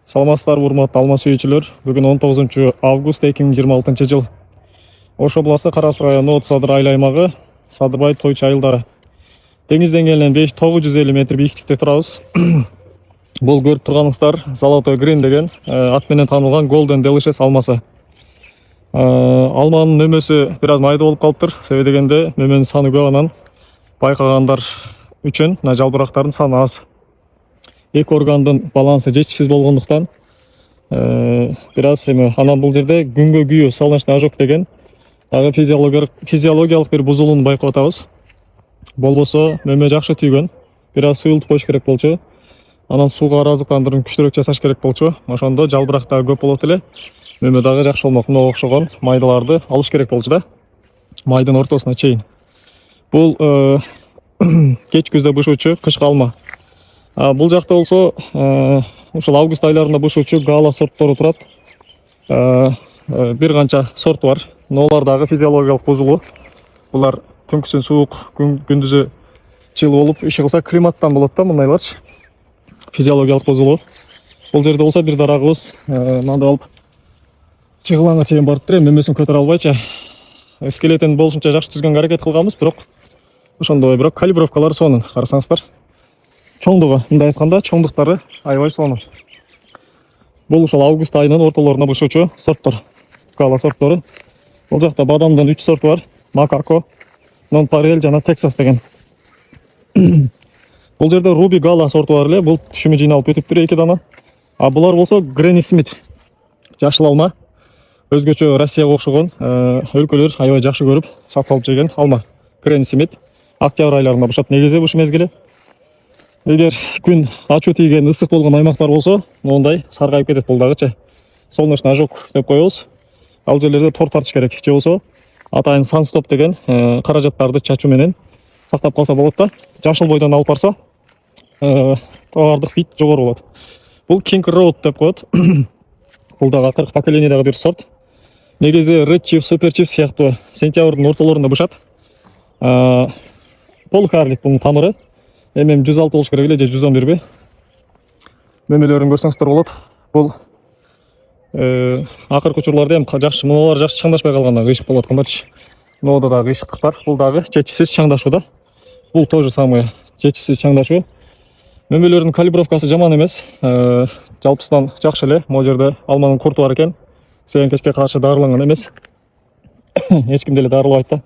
Саламатсыздар, урматтуу алма сүйүүчүлөр. Бүгүн 19 август 2026 жыл. Ош областы Карас району От Садыр айыл аймагы Садырбай Тойчу айылдары. Деңиз деңгээлинен 5-950 метр бийиктикте турабыз. Бул көрүп турганыңыздар Золотой Грин деген ат менен таанылган Golden Delicious алмасы. Алманын нөмөсү бир аз майда болуп калыптыр. Себеби дегенде нөмөнүн саны көп, анан байкагандар үчүн мына жалбырактардын саны аз. Эки органдын балансы жетишсиз болгондуктан бир аз анан бул жерде күнгө күйүү солнечный ожог деген дагы физиологиялык бир бузулууну байкап атабыз. Болбосо мөмө жакшы түйгөн, бир аз суюлтуп коюш керек болчу. Анан сууга араздыктандырууну күчтүүрөөк жасаш керек болчу. Ошондо жалбырак дагы көп болот эле. Мөмө дагы жакшы болмок. Мына окшогон майдаларды алыш керек болчу да. Майдын ортосуна чейин. Бул кеч күздө бышуучу кышкы алма. Бул жакта болсо ушул август айларында бышуучу гала сорттору турат. Бир канча сорт бар. Но алар дагы физиологиялык бузулуу. Булар түнкүсүн суук, күндүзү жылы болуп иши кылса климаттан болот да мындайларчы. Физиологиялык бузулуу. Бул жерде болсо бир дарагыбыз мындай алып чыгылаңга чейин барып туруп мөмөсүн көтөрө албайчы. Скелетин болушунча жакшы түзгөнгө аракет кылганбыз, бирок ошондой калибровкалары сонун. Карасаңыздар. Чоңдугу, мындай айтканда, чоңдуктары аябай сонун. Бул ушул август айынын ортолоруна бышуучу сорттор. Гала сорттору. Бул жакта бадамдын 3 сорту бар. Макако, Нонпарель жана Тексас деген. Бул жерде Руби Гала сорту бар эле. Бул түшүмү жыйналып өтүптүр 2 дана. Булар болсо Гренни Смит. Жашыл алма. Өзгөчө Россияга окшогон өлкөлөр аябай жакшы көрүп сатып жеген алма. Гренни Смит. Октябрь айларында бышат негизи ушу мезгили. Эгер күн ачуу тийген, ысык болгон аймактар болсо, мондай саргайып кетет бул дагычы. Солнечный ожог деп коебуз. Ал жерлерде тор тартыш керек. Же болсо атайын санстоп деген каражаттарды чачуу менен сактап калса болот да. Жашыл бойдон алып барса, товардык вид жогору болот. Бул King Road деп коет. Бул дагы акыркы поколениядагы бир сорт. Негизи Red Chief, Super Chief сыяктуу сентябрдын ортолорунда бышат. Полкарлик бунун тамыры. Эми 106 болуш керек эле же 111би. Мөмөлөрүн көрсөңүздөр болот. Бул акыркы учурларда эми жакшы, мунулар жакшы чаңдашпай калгандан кыйшык болуп аткандарчы. Ноодо дагы кыйшыктык бар. Бул дагы жетишсиз чаңдашуу да. Бул тоже самое, жетишсиз чаңдашуу. Мөмөлөрдүн калибровкасы жаман эмес. Жалпысынан жакшы эле. Могу жерде алманын курту бар экен. Зыянкечке каршы дарыланган эмес. Эч ким деле дарылабайт да.